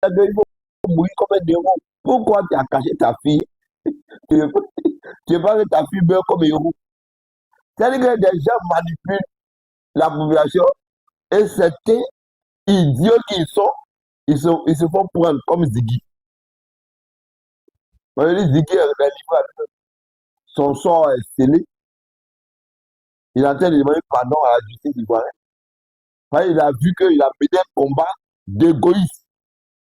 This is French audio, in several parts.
il faut mourir comme un héros. Pourquoi tu as caché ta fille? Tu veux pas que ta fille meure comme héros. C'est-à-dire que des gens manipulent la population et certains idiots qu'ils sont, ils se font prendre comme Ziggy. On dit Ziggy est livré, son sort est scellé. Il est en train de demander pardon à la justice ivoirienne. Il a vu qu'il a mené un combat d'égoïstes.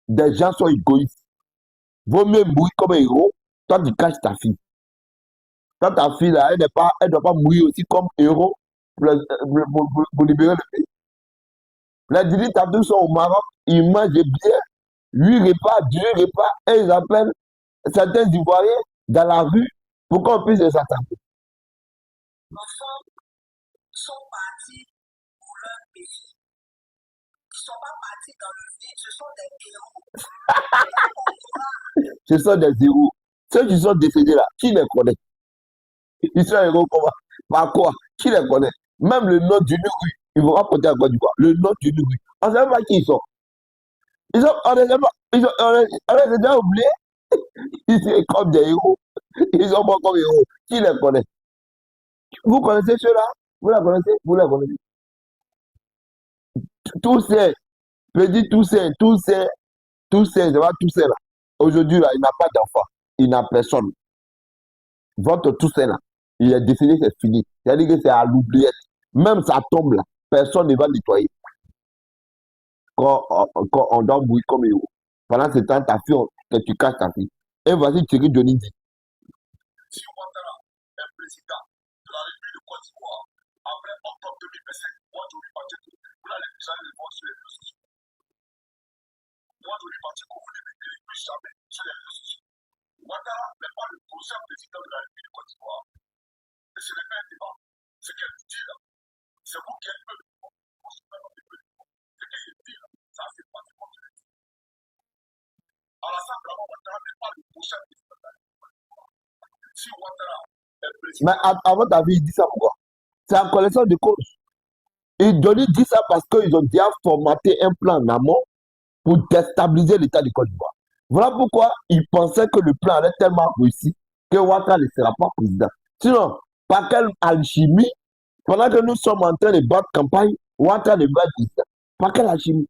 Des gens sont égoïstes. Vaut mieux mourir comme un héros, toi tu caches ta fille. Toi, ta fille, là, elle ne doit pas mourir aussi comme héros pour libérer le pays. Les Didi Tabdou sont au Maroc, ils mangent bien, 8 repas, 10 repas, et ils appellent certains Ivoiriens dans la rue pour qu'on puisse les attraper. Nos femmes sont parties pour leur pays. Ils ne sont pas partis dans le vide, ce sont des héros. Ce sont des héros. Ceux qui sont décédés là, qui les connaît? Ils sont héros comment? Par quoi? Qui les connaît? Même le nom d'une rue, ils vont rapporter à Côte d'Ivoire. Le nom d'une rue. On ne sait pas qui ils sont. On les a déjà oubliés. Ils sont comme des héros. Ils sont pas comme héros. Qui les connaît? Vous connaissez ceux-là? Vous la connaissez? Vous la connaissez? Tous ces, je dis tous ces, c'est pas tous ces là. Aujourd'hui, là, il n'a pas d'enfant. Il n'a personne. Votre tous ces là, il est décédé, c'est fini. C'est-à-dire que c'est à l'oubliette. Même sa tombe là, personne ne va nettoyer. Quand on doit mourir comme héros. Pendant ce temps, ta fille, tu caches ta fille. Et voici Thierry Johnny dit. Si Ouattara est président de la République de Côte d'Ivoire, après octobre 2025, moi je lui parti que vous allez déjà les voir sur les réseaux sociaux. Moi je lui parti que vous ne verrez plus jamais sur les réseaux sociaux. Ouattara n'est pas le prochain président de la République de Côte d'Ivoire. Et ce n'est pas un débat. Ce qu'elle vous dit là, c'est vous qui êtes peu. Ce qu'elle dit là, ça c'est pas ce qu'on dit. Alassane Ouattara n'est pas le prochain président de la République de Côte d'Ivoire. Si Ouattara est président. Mais avant ta vie, il dit ça pourquoi? C'est en connaissance de cause. Et Johnny dit ça parce qu'ils ont déjà formaté un plan en amont pour déstabiliser l'État du Côte d'Ivoire. Voilà pourquoi ils pensaient que le plan allait tellement réussi que Ouattara ne sera pas président. Sinon, par quelle alchimie, pendant que nous sommes en train de battre campagne, Ouattara ne va être président. Par quelle alchimie?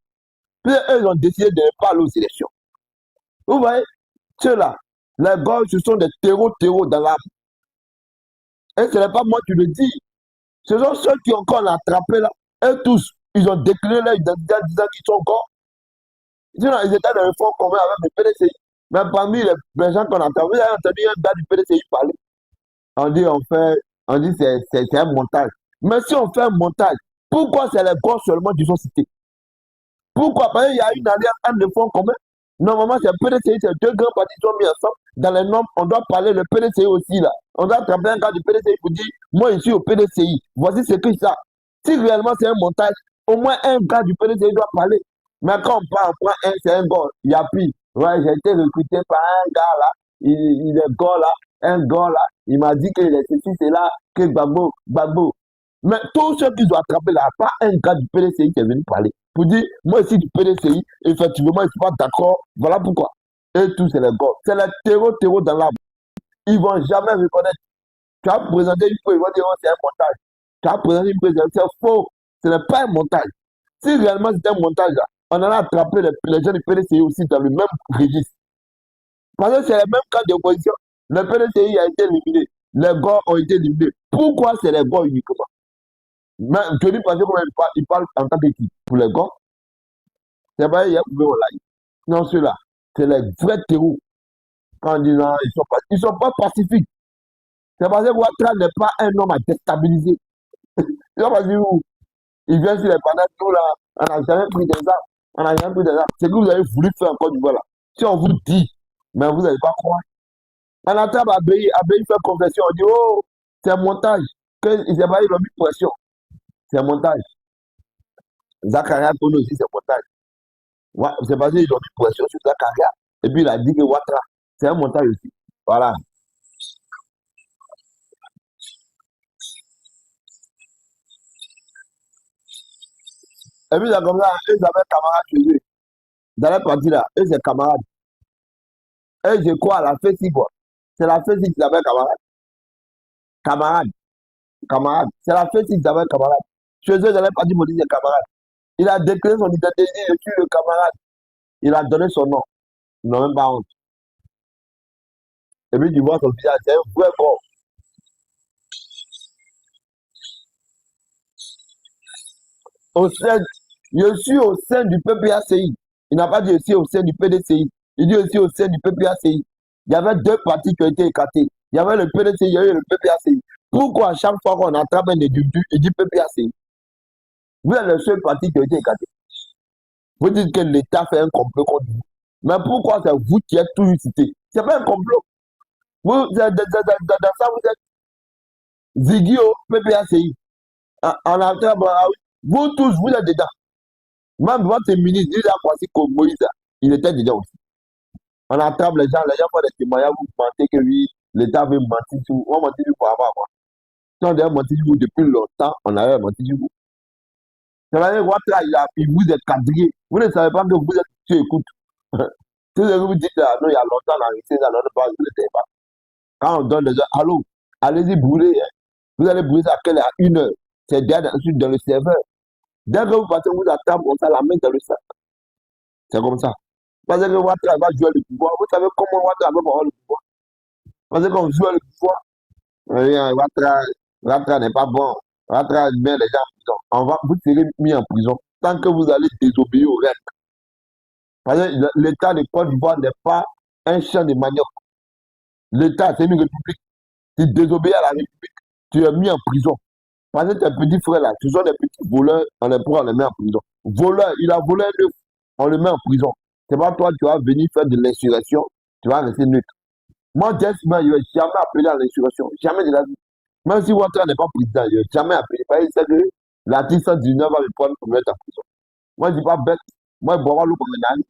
Puis eux, ils ont décidé de ne pas aller aux élections. Vous voyez, ceux-là, les gars, ce sont des terreaux dans l'âme. Et ce n'est pas moi qui le dis. Ce sont ceux qui ont encore attrapé là. Et tous, ils ont décliné leur identité en disant qu'ils sont encore. Sinon, ils étaient dans le fond commun avec le PDCI. Mais parmi les gens qu'on a entendu, vous avez entendu un gars du PDCI parler. On dit c'est un montage. Mais si on fait un montage, pourquoi c'est les gars seulement qui sont cités? Pourquoi? Parce qu'il y a une alliance entre le fonds commun. Normalement, c'est PDCI, c'est deux grands partis qui sont mis ensemble. Dans les normes, on doit parler le PDCI aussi là. On doit attraper un gars du PDCI pour dire, moi je suis au PDCI. Voici ce que ça. Si réellement c'est un montage, au moins un gars du PDCI doit parler. Mais quand on prend un, c'est un gars. Il y a pire. Ouais, j'ai été recruté par un gars là. Il est gars là. Un gars là. Il m'a dit qu'il est ceci, c'est là. Que Gbagbo. Mais tous ceux qui ont attrapé là, pas un gars du PDCI qui est venu parler. Pour dire, moi ici du PDCI, effectivement, je ne suis pas d'accord. Voilà pourquoi. Et tout, c'est les gars. C'est le terreau dans l'arbre. Ils ne vont jamais reconnaître. Tu as présenté une fois, ils vont dire, oh, c'est un montage. Tu as présenté une fois, c'est faux. Ce n'est pas un montage. Si réellement c'était un montage, là, on en a attrapé les gens du PDCI aussi dans le même registre. Parce que c'est le même cas d'opposition. Le PDCI a été éliminé. Les gars ont été éliminés. Pourquoi c'est les gars uniquement? Mais je dis parce que il parle en tant qu'équipe. Pour les gars, c'est vrai, il y a trouvé au live. Non, ceux-là, c'est les vrais terreaux. Quand on dit non, ils sont pas pacifiques. C'est parce que Ouattara n'est pas un homme à déstabiliser. C'est pas parce qu'il vient sur les panneaux, nous là, on n'a jamais pris des armes. On n'a jamais pris des armes. C'est que vous avez voulu faire encore du voilà. Si on vous dit, mais vous n'allez pas croire. On attend Abéi fait confession, on dit, oh, c'est un montage. Il s'est pas, ils ont mis pression. C'est un montage. Zakaria Kono aussi, c'est un montage. Ouais, c'est parce qu'ils ont mis pression sur Zakaria. Et puis il a dit que Ouattara, c'est un montage aussi. Voilà. Et puis, c'est comme ça, ils avaient un camarade chez eux. Dans la partie là, eux, c'est camarades. Eux, je crois à la fête, quoi. C'est la fête qui s'appelle camarade. Camarade, camarade. C'est la fête qui s'appelle camarade. Chez eux, dans la partie, mon c'est camarade. Il a déclaré son identité, je suis le camarade. Il a donné son nom. Ils n'ont même pas honte. Et puis, tu vois son visage, c'est un vrai bon. Au sein, je suis au sein du PPACI. Il n'a pas dit aussi au sein du PDCI. Il dit aussi au sein du PPACI. Il y avait deux partis qui ont été écartés. Il y avait le PDCI, il y avait le PPACI. Pourquoi à chaque fois qu'on attrape un individu, il dit PPACI? Vous êtes le seul parti qui a été écarté. Vous dites que l'État fait un complot contre vous. Mais pourquoi c'est vous qui êtes toujours cité? Ce n'est pas un complot. Vous, dans ça, vous êtes Zigio, PPACI. En attrape, vous tous, vous êtes dedans. Même votre ministre, il a croisé comme Moïse, il était déjà aussi. On attrape les gens font des témoignages, vous mentez que oui, l'État veut mentir sur vous. On mentit sur vous pour avoir quoi. Si on devait mentir sur vous depuis longtemps, on avait menti sur vous. C'est-à-dire que il vous êtes quadrillé. Vous ne savez pas que vous êtes sur écoute. Tout ce que vous dites là, non, il y a longtemps, on a arrêté ça, on ne pas, vous n'étiez pas. Quand on donne les gens, allô, allez-y brûler. Hein. Vous allez brûler à quelle heure? À 1 heure. C'est déjà ensuite dans le serveur. Dès que vous partez, vous attendez comme ça, la main dans le sac. C'est comme ça. Parce que Ouattara va jouer le pouvoir. Vous savez comment Ouattara va avoir le pouvoir? Parce qu'on joue le pouvoir. Ouattara n'est pas bon. Ouattara met les gens en prison. Vous serez mis en prison tant que vous allez désobéir aux règles. Parce que l'État de Côte d'Ivoire n'est pas un champ de manioc. L'État, c'est une république. Tu désobéis à la république, tu es mis en prison. Parce que tes petits frères là, ce sont des petits voleurs, on les met en prison. Voleur, il a volé un œuf, on le met en prison. C'est pas toi, tu vas venir faire de l'insurrection, tu vas rester neutre. Moi, Jessman, je ne vais jamais appeler à l'insurrection. Jamais de la vie. Même si Ouattara n'est pas président, je ne vais jamais appeler. Parce qu'il sait que l'article 119 va me prendre pour me mettre en prison. Moi, je ne dis pas bête. Moi, je bois l'eau comme un âne.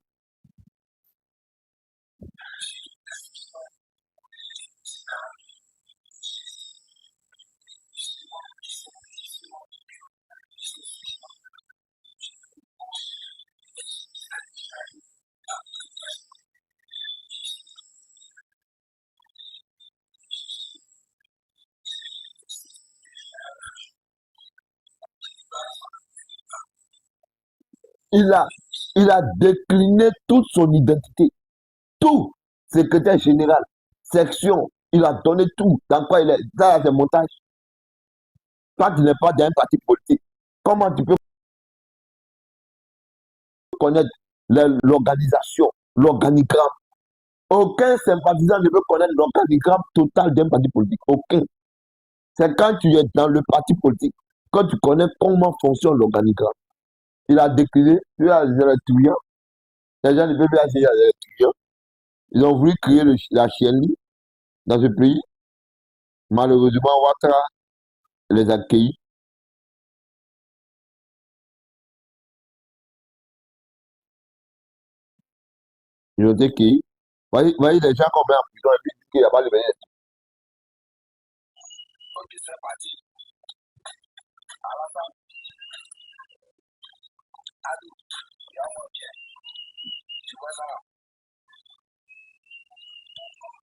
Il a, il a décliné toute son identité. Tout. Secrétaire général, section, il a donné tout. Dans quoi il est? Ça, c'est montage. Toi, tu n'es pas dans un parti politique. Comment tu peux connaître l'organisation, l'organigramme? Aucun sympathisant ne peut connaître l'organigramme total d'un parti politique. Aucun. C'est quand tu es dans le parti politique, quand tu connais comment fonctionne l'organigramme. Il a décliné, il y a les électriens, les gens du PPAC, il y a les électriens. Ils ont voulu créer la chienlit dans ce pays. Malheureusement, Ouattara les a accueillis. Ils ont été accueillis. Voyez les gens qu'on met en prison et puis ils disent qu'il n'y a pas de bénéfice. Ok, c'est parti. À la fin, à nous, il y a un bien. Tu vois ça là?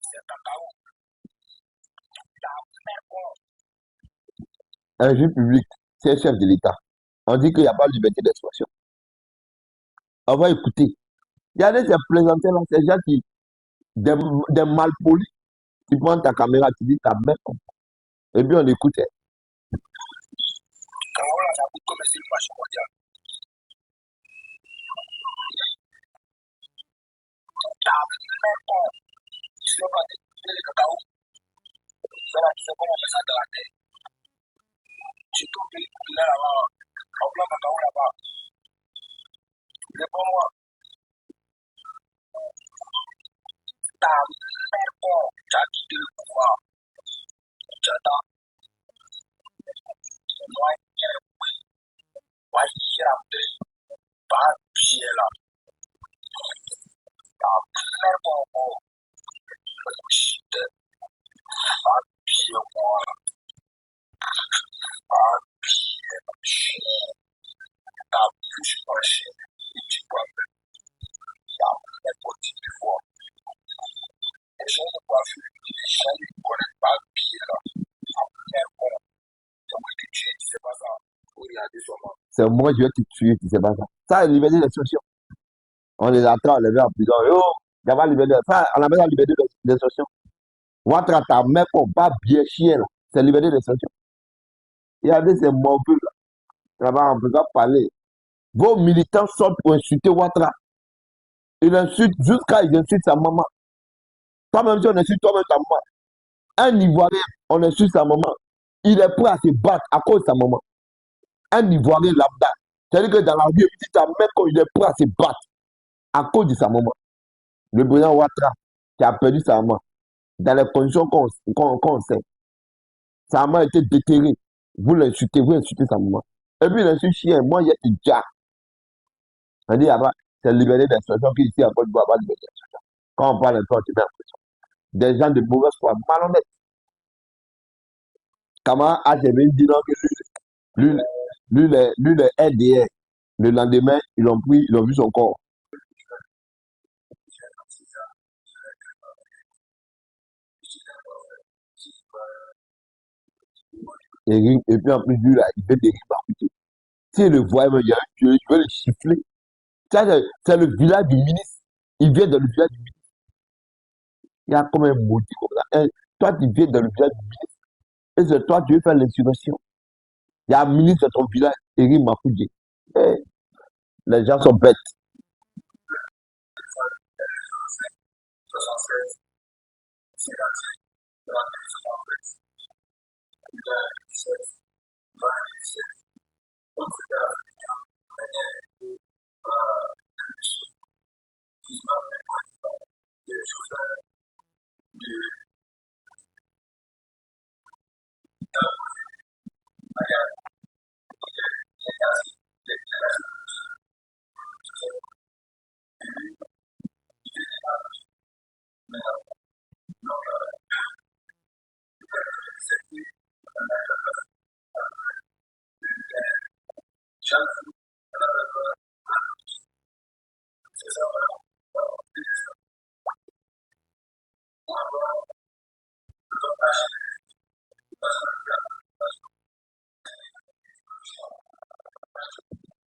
C'est cacao. Un juge public, c'est un chef de l'État. On dit qu'il n'y a pas de liberté d'expression. On va écouter. Regardez ces plaisantins là, ces gens qui, des malpolis, tu prends ta caméra, tu dis ta mère. Et puis on écoute. Cacao là, ça coûte comme si le marché mondial. Tu sais pas, le cacao, ça là, tu sais comment on fait ça dans la terre. Tu tombes là-bas, on prend cacao là-bas. Réponds-moi, ta mère, tu as quitté le pouvoir. Tu attends. Moi, je pas pied là. Ta mère, pas pied, moi. Pas pied, ta bouche, moi, tu vois. c'est moi, je vais te tuer, tu sais pas ça. Ça, c'est liberté d'expression. On les attend, on les met en prison. Yo, il y a pas liberté. Ça, on appelle ça liberté d'expression. Ouattara, ta mère qu'on bat bien chien, là. C'est liberté d'expression. Regardez, c'est mauvais, là. Là-bas, on peut pas parler. Vos militants sortent pour insulter Ouattara. Ils insultent jusqu'à ils insultent sa maman. Toi-même, si on insulte toi-même ta maman, un Ivoirien, on insulte sa maman. Il est prêt à se battre à cause de sa maman. Un Ivoirien lambda. C'est-à-dire que dans la vie, il dit ta mère il est prêt à se battre à cause de sa maman. Le président Ouattara, qui a perdu sa maman, dans les conditions qu'on sait, sa maman a été déterrée. Vous insultez sa maman. Et puis il insulte chien. Moi, il y a une déjà. On dit, c'est liberté d'expression qui ici à Côte d'Ivoire, pas liberté d'expression. Quand on parle de toi, tu mets l'impression. Des gens de mauvaise foi, malhonnêtes. Comment HMI dit non que lui, les RDR. Le lendemain, ils l'ont pris, ils ont vu son corps. Et puis en plus, lui, là, il fait des rimes. S'il le voit, il y a un Dieu, il veut le chiffler. Ça, c'est le village du ministre. Il vient dans le village du ministre. Il y a comme un maudit comme ça. Toi, tu viens dans le village du ministre. Et c'est toi, tu veux faire l'insurrection. Il y a un ministre de ton village, Eric Mafoudje. Les gens sont bêtes.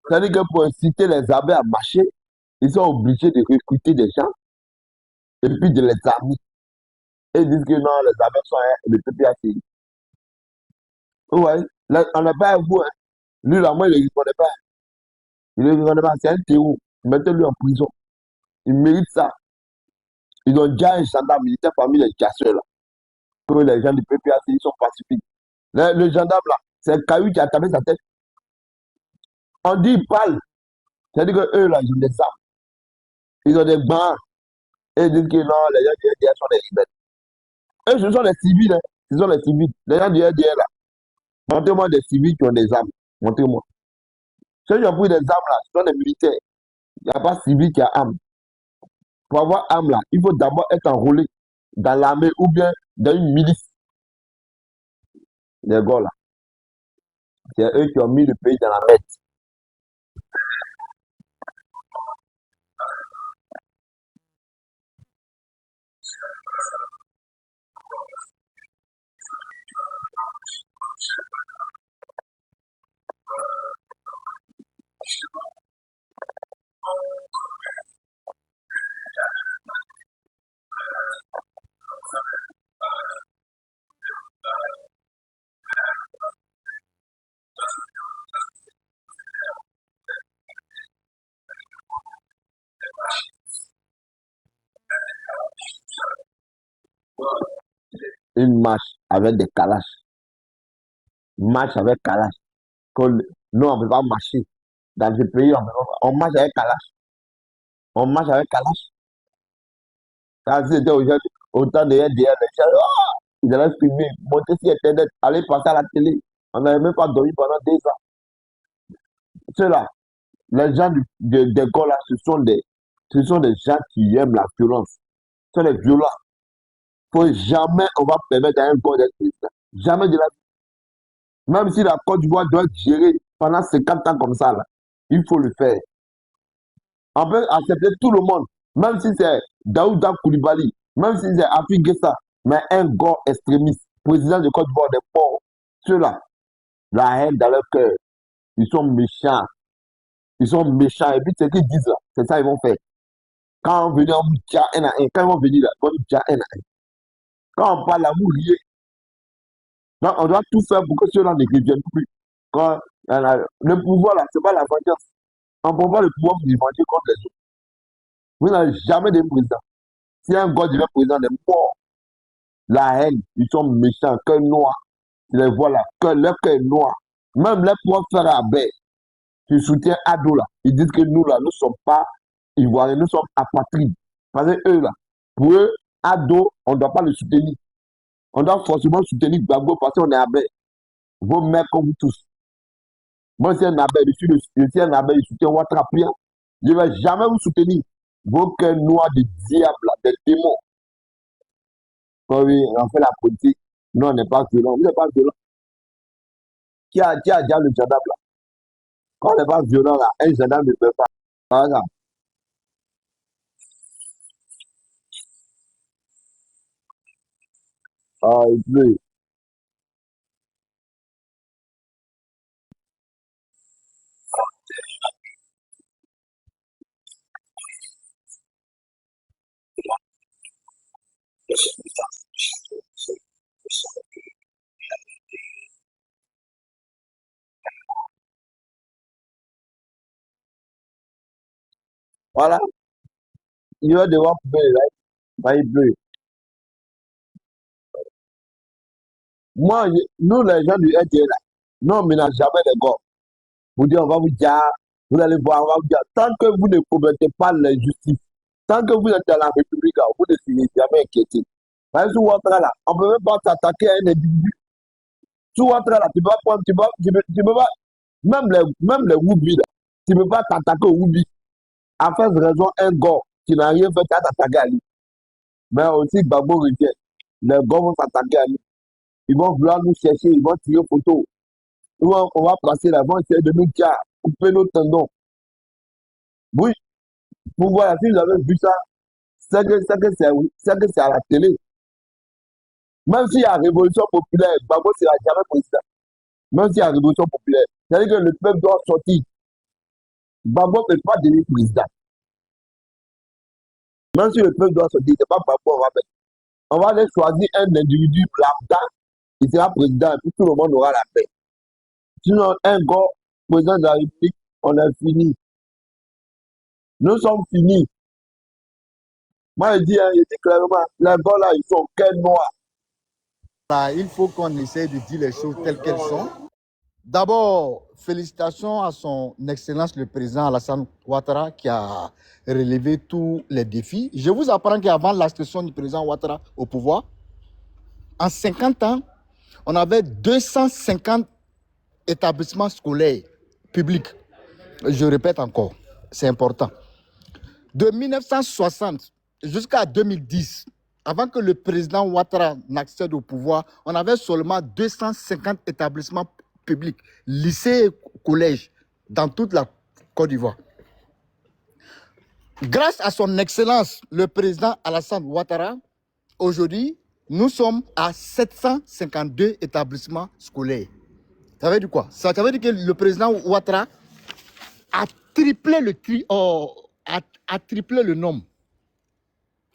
C'est-à-dire que pour inciter les armées à marcher, ils sont obligés de recruter des gens et puis de les armer. Et ils disent que non, les armées sont le PPACI. Ouais, là, on n'a pas à vous. Hein. Lui, là, moi, il ne répondait pas. Il ne répondait pas. C'est un terreau. Mettez-lui en prison. Il mérite ça. Ils ont déjà un gendarme militaire parmi les casseurs, là. Que les gens du PPACI, ils sont pacifiques. Le gendarme, là, c'est un caillou qui a tapé sa tête. On dit, il parle. C'est-à-dire qu'eux, là, ils ont des armes. Ils ont des bancs. Et ils disent que non, les gens du RDR sont des rebelles. Eux, ce sont des civils. Hein. Ce sont des civils. Les gens du RDR, là. Montrez-moi des civils qui ont des armes. Montrez-moi. Ceux qui ont pris des armes, là, ce sont des militaires. Il n'y a pas de civil qui a arme. Pour avoir arme, là, il faut d'abord être enrôlé dans l'armée ou bien dans une milice. Les gars, là. C'est eux qui ont mis le pays dans la merde. Une marche avec des calages. Marche avec calage. Nous, on ne peut pas marcher. Dans ce pays, on marche avec calage. On marche avec calage. Quand c'était aujourd'hui, autant de RDR, les gens, oh, ils allaient filmer, monter sur Internet, aller passer à la télé. On n'avait même pas dormi pendant 2 ans. Ceux-là, les gens des gars là, ce sont des gens qui aiment la violence. Ce sont des violents. Faut jamais on va permettre à un gars d'être président. Jamais de la vie. Même si la Côte d'Ivoire doit être gérée pendant 50 ans comme ça, là, il faut le faire. On peut accepter tout le monde, même si c'est Daouda Koulibaly, même si c'est Afi Gessa, mais un gars extrémiste, président de Côte d'Ivoire des pauvres, ceux-là, la haine dans leur cœur. Ils sont méchants. Ils sont méchants. Et puis, ce qu'ils disent là, c'est ça qu'ils vont faire. Quand on vient, on dit tiens, un à un. Quand ils vont venir là, on dit tiens, un à un. Quand on parle là, vous riez. Donc, on doit tout faire pour que ceux-là ne reviennent plus. Quand, le pouvoir là, c'est pas la vengeance. On ne peut pas le pouvoir vous venger contre les autres. Vous n'avez jamais de président. Si un gars devient président, il est mort. La haine, ils sont méchants, cœur noir. Tu les vois là, leur cœur est noir. Même les propres frères Abel, qui soutiennent Ado là, ils disent que nous là, nous ne sommes pas ivoiriens, nous sommes apatrides. Parce que eux là, pour eux, Ado, on ne doit pas le soutenir. On doit forcément soutenir Gbagbo parce qu'on est Abel. Vos mères comme vous tous. Moi, si un Abel, je suis un Abel, je soutiens Ouattara Pia. Je ne vais jamais vous soutenir. Vos cœurs noirs de diable, là, des démons. Quand oui, on fait la politique, nous, on n'est pas violent. Vous n'êtes pas violent. Qui a déjà le gendarme là? Quand on n'est pas violent là, un gendarme ne peut pas. Par exemple, il pleut. Voilà, il va devoir couper les lights, bah, il pleut. Moi, nous, les gens du RTL, là, nous, on ne ménage jamais les gars. Vous dites, on va vous dire, vous allez voir, on va vous dire, tant que vous ne commettez pas l'injustice, tant que vous êtes dans la République, là, vous ne serez jamais inquiété. Par exemple, sur Ouattara, là, on ne peut même pas s'attaquer à un individu. Sur Ouattara, là, tu peux pas prendre, tu peux pas, même les Woubi, là, tu ne peux pas t'attaquer au Woubi. À faire raison, un gars qui n'a rien fait, tu as t'attaquer à lui. Mais aussi, Gbagbo revient. Les gars vont s'attaquer à lui. Ils vont vouloir nous chercher, ils vont tirer photo. On va passer là, ils vont essayer de nous dire, couper nos tendons. Oui, pour voir si vous avez vu ça, c'est à la télé. Même s'il y a révolution populaire, Gbagbo ne sera jamais président. Même s'il y a révolution populaire. C'est-à-dire que le peuple doit sortir. Gbagbo ne peut pas devenir président. Même si le peuple doit sortir, c'est pas Gbagbo, on va aller choisir un individu lambda, il sera président, et puis tout le monde aura la paix. Sinon, un gars, président de la République, on est fini. Nous sommes finis. Moi, je dis clairement, les gars là, ils sont quel noir. Il faut qu'on essaie de dire les choses telles qu'elles sont. D'abord, félicitations à son Excellence le président Alassane Ouattara qui a relevé tous les défis. Je vous apprends qu'avant l'accession du président Ouattara au pouvoir, en 50 ans, on avait 250 établissements scolaires publics. Je répète encore, c'est important. De 1960 jusqu'à 2010, avant que le président Ouattara n'accède au pouvoir, on avait seulement 250 établissements publics, lycées et collèges dans toute la Côte d'Ivoire. Grâce à son excellence, le président Alassane Ouattara, aujourd'hui, nous sommes à 752 établissements scolaires. Ça veut dire quoi? Ça veut dire que le président Ouattara a triplé le nombre.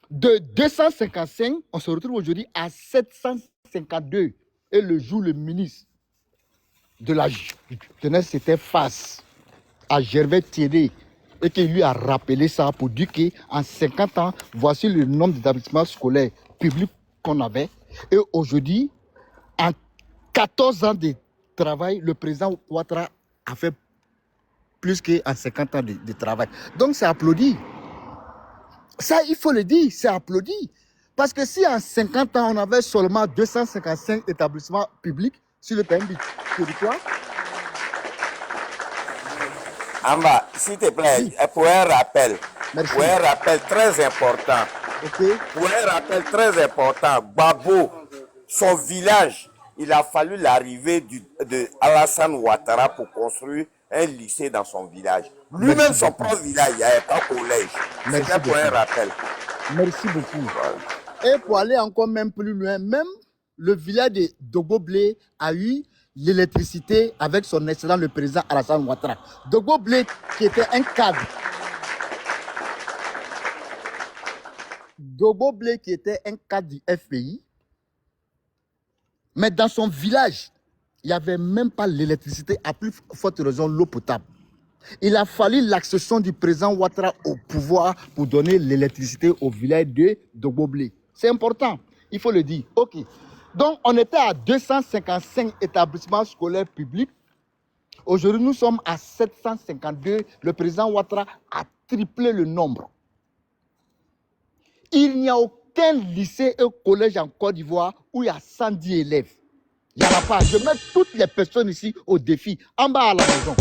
De 255, on se retrouve aujourd'hui à 752. Et le jour, le ministre de la jeunesse était face à Gervais Thierry et qui lui a rappelé ça pour dire qu'en 50 ans, voici le nombre d'établissements scolaires publics qu'on avait. Et aujourd'hui, en 14 ans de travail, le président Ouattara a fait plus qu'en 50 ans de travail. Donc, c'est applaudi. Ça, il faut le dire, c'est applaudi. Parce que si en 50 ans, on avait seulement 255 établissements publics sur le pays du territoire. Amba, s'il te plaît, Oui. pour un rappel. Merci. Pour un rappel très important. Ok. Pour un rappel très important, Gbagbo, son village, il a fallu l'arrivée de Alassane Ouattara pour construire un lycée dans son village. Lui-même, Merci son beaucoup. propre village, il n'y avait pas collège. Merci C'était pour un beaucoup. rappel. Merci beaucoup. Et pour aller encore même plus loin, même le village de Dogoblé a eu l'électricité avec son excellent le président Alassane Ouattara. Dogbo Blé, qui était un cadre. Dogbo Blé, qui était un cadre du FPI, mais dans son village, il n'y avait même pas l'électricité, à plus forte raison l'eau potable. Il a fallu l'accession du président Ouattara au pouvoir pour donner l'électricité au village de Dogbo Blé. C'est important, il faut le dire. Ok. Donc, on était à 255 établissements scolaires publics. Aujourd'hui, nous sommes à 752. Le président Ouattara a triplé le nombre. Il n'y a aucun lycée et collège en Côte d'Ivoire où il y a 110 élèves. Il n'y en a pas. Je mets toutes les personnes ici au défi, en bas à la maison.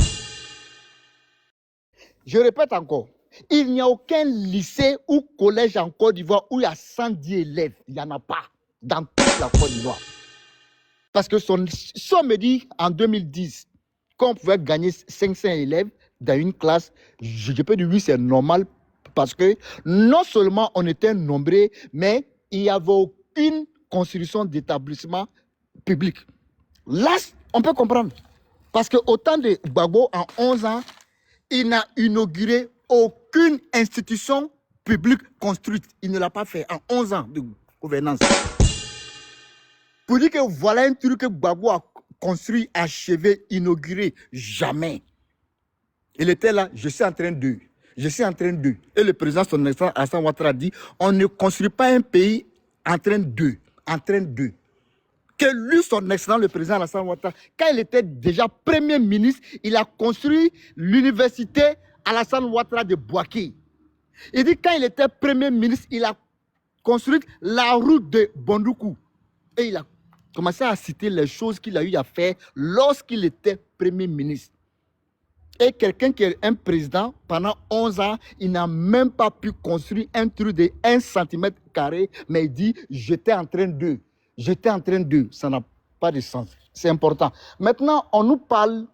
Je répète encore. Il n'y a aucun lycée ou collège en Côte d'Ivoire où il y a 110 élèves. Il n'y en a pas dans toute la Côte d'Ivoire. Parce que si on me dit en 2010 qu'on pouvait gagner 500 élèves dans une classe, je peux dire oui, c'est normal. Parce que non seulement on était nombreux, mais il n'y avait aucune construction d'établissement public. Là, on peut comprendre. Parce qu'au temps de Gbagbo, en 11 ans, il n'a inauguré aucune institution publique construite. Il ne l'a pas fait en 11 ans de gouvernance. Pour dire que voilà un truc que Gbagbo a construit, achevé, inauguré, jamais. Il était là, je suis en train de. Et le président, son excellence Alassane Ouattara, dit, on ne construit pas un pays en train de. Que lui, son excellent, le président Alassane Ouattara, quand il était déjà premier ministre, il a construit l'université Alassane Ouattara de Bouaké. Il dit, quand il était premier ministre, il a construit la route de Bondoukou. Et il a commencé à citer les choses qu'il a eu à faire lorsqu'il était premier ministre. Et quelqu'un qui est un président, pendant 11 ans, il n'a même pas pu construire un truc de 1 cm², mais il dit, j'étais en train de. Ça n'a pas de sens. C'est important. Maintenant, on nous parle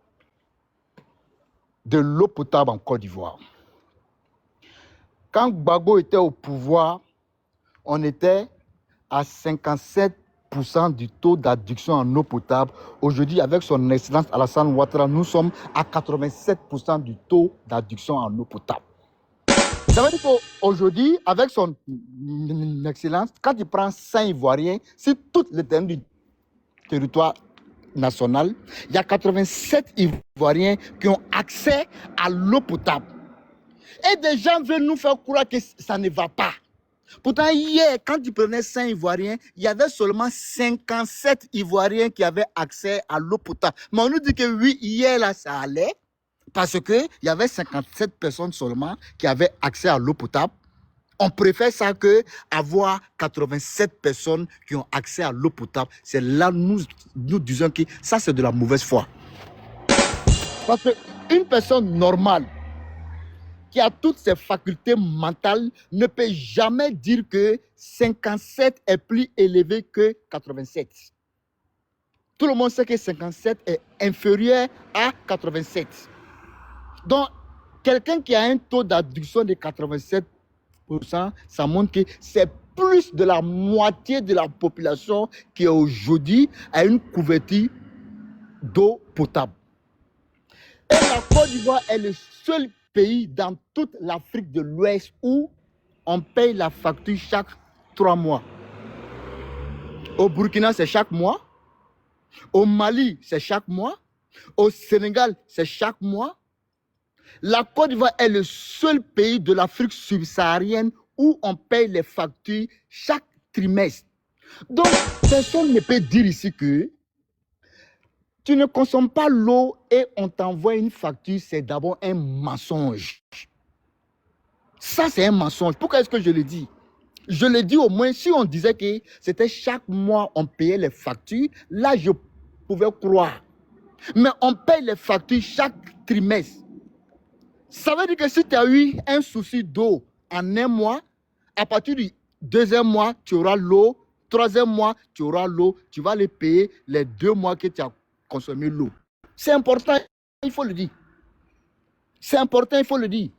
de l'eau potable en Côte d'Ivoire. Quand Gbagbo était au pouvoir, on était à 57% du taux d'adduction en eau potable. Aujourd'hui, avec son excellence Alassane Ouattara, nous sommes à 87% du taux d'adduction en eau potable. Ça veut dire qu'aujourd'hui, avec son excellence, quand il prend 100 Ivoiriens, si toutes les terrains du territoire national, il y a 87 Ivoiriens qui ont accès à l'eau potable. Et des gens veulent nous faire croire que ça ne va pas. Pourtant, hier, quand il prenait 100 Ivoiriens, il y avait seulement 57 Ivoiriens qui avaient accès à l'eau potable. Mais on nous dit que oui, hier, là, ça allait, parce qu'il y avait 57 personnes seulement qui avaient accès à l'eau potable. On préfère ça que avoir 87 personnes qui ont accès à l'eau potable. C'est là que nous disons que ça, c'est de la mauvaise foi. Parce qu'une personne normale, qui a toutes ses facultés mentales, ne peut jamais dire que 57 est plus élevé que 87. Tout le monde sait que 57 est inférieur à 87. Donc, quelqu'un qui a un taux d'adduction de 87%, ça montre que c'est plus de la moitié de la population qui aujourd'hui a une couverture d'eau potable. Et la Côte d'Ivoire est le seul pays dans toute l'Afrique de l'Ouest où on paye la facture chaque 3 mois. Au Burkina, c'est chaque mois. Au Mali, c'est chaque mois. Au Sénégal, c'est chaque mois. La Côte d'Ivoire est le seul pays de l'Afrique subsaharienne où on paye les factures chaque trimestre. Donc, personne ne peut dire ici que tu ne consommes pas l'eau et on t'envoie une facture, c'est d'abord un mensonge. Ça, c'est un mensonge. Pourquoi est-ce que je le dis? Je le dis au moins, si on disait que c'était chaque mois on payait les factures, là, je pouvais croire. Mais on paye les factures chaque trimestre. Ça veut dire que si tu as eu un souci d'eau en un mois, à partir du deuxième mois, tu auras l'eau. Troisième mois, tu auras l'eau. Tu vas les payer les 2 mois que tu as consommer l'eau. C'est important, il faut le dire. C'est important, il faut le dire.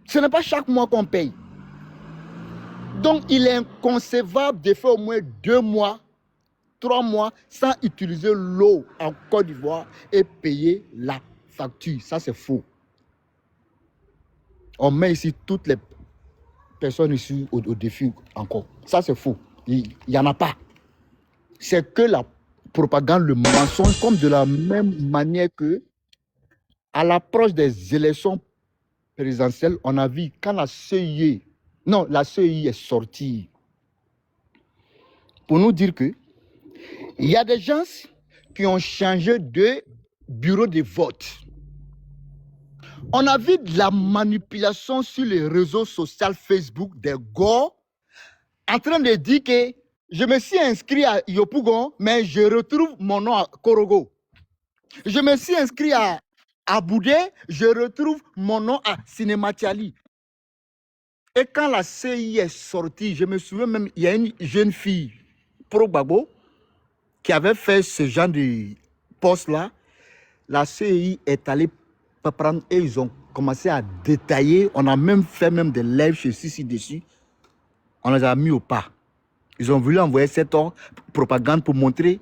Ce n'est pas chaque mois qu'on paye. Donc, il est inconcevable de faire au moins 2 mois 3 mois sans utiliser l'eau en Côte d'Ivoire et payer la facture. Ça, c'est faux. On met ici toutes les personnes ici au défi encore. Ça, c'est faux. Il n'y en a pas. C'est que la propagande, le mensonge, comme de la même manière que à l'approche des élections présidentielles, on a vu quand la CEI est sortie pour nous dire que il y a des gens qui ont changé de bureau de vote. On a vu de la manipulation sur les réseaux sociaux Facebook des gars en train de dire que je me suis inscrit à Yopougon, mais je retrouve mon nom à Korogo. Je me suis inscrit à Boudé, je retrouve mon nom à Cinématiali. Et quand la CI est sortie, je me souviens même, il y a une jeune fille, Pro Gbagbo, qui avait fait ce genre de poste-là. La CI est allée prendre et ils ont commencé à détailler. On a même fait des lives chez Sissi dessus. On les a mis au pas. Ils ont voulu envoyer cette propagande pour montrer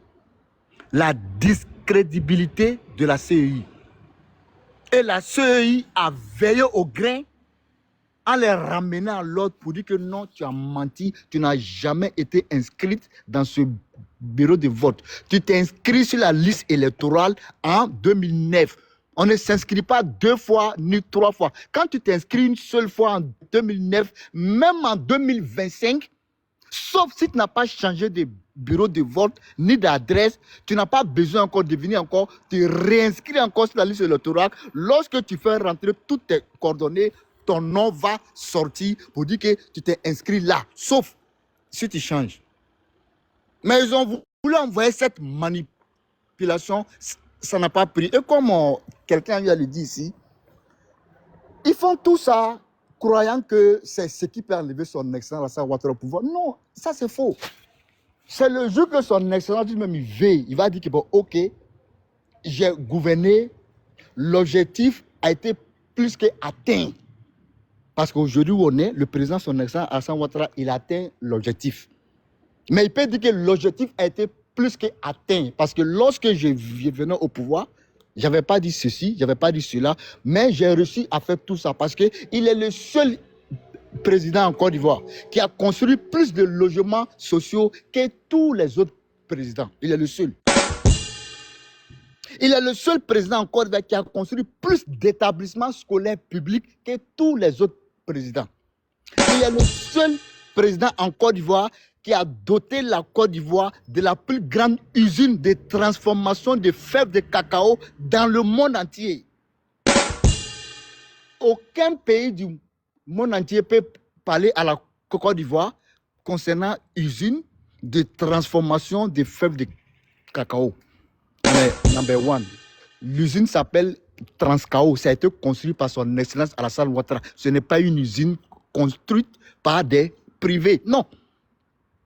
la discrédibilité de la CEI. Et la CEI a veillé au grain en les ramenant à l'ordre pour dire que non, tu as menti, tu n'as jamais été inscrite dans ce bureau de vote. Tu t'es inscrit sur la liste électorale en 2009. On ne s'inscrit pas 2 fois ni 3 fois. Quand tu t'inscris une seule fois en 2009, même en 2025, sauf si tu n'as pas changé de bureau de vote ni d'adresse, tu n'as pas besoin encore de venir encore te réinscrire encore sur la liste électorale. Lorsque tu fais rentrer toutes tes coordonnées, ton nom va sortir pour dire que tu t'es inscrit là, sauf si tu changes. Mais ils ont voulu envoyer cette manipulation, ça n'a pas pris. Et comme quelqu'un vient le dire ici, ils font tout ça croyant que c'est ce qui peut enlever son excellence Alassane Ouattara au pouvoir. Non, ça c'est faux. C'est le jour que son excellence lui-même il veille, il va dire que bon, ok, j'ai gouverné, l'objectif a été plus qu'atteint. Parce qu'aujourd'hui où on est, le président son excellence Alassane Ouattara, il atteint l'objectif. Mais il peut dire que l'objectif a été plus qu'atteint. Parce que lorsque je venais au pouvoir, je n'avais pas dit ceci, je n'avais pas dit cela, mais j'ai réussi à faire tout ça parce qu'il est le seul président en Côte d'Ivoire qui a construit plus de logements sociaux que tous les autres présidents. Il est le seul. Il est le seul président en Côte d'Ivoire qui a construit plus d'établissements scolaires publics que tous les autres présidents. Il est le seul président en Côte d'Ivoire qui a doté la Côte d'Ivoire de la plus grande usine de transformation de fèves de cacao dans le monde entier. Aucun pays du monde entier peut parler à la Côte d'Ivoire concernant usine de transformation de fèves de cacao. Mais number one, l'usine s'appelle Transcao. Ça a été construit par son excellence Alassane Ouattara. Ce n'est pas une usine construite par des privés. Non.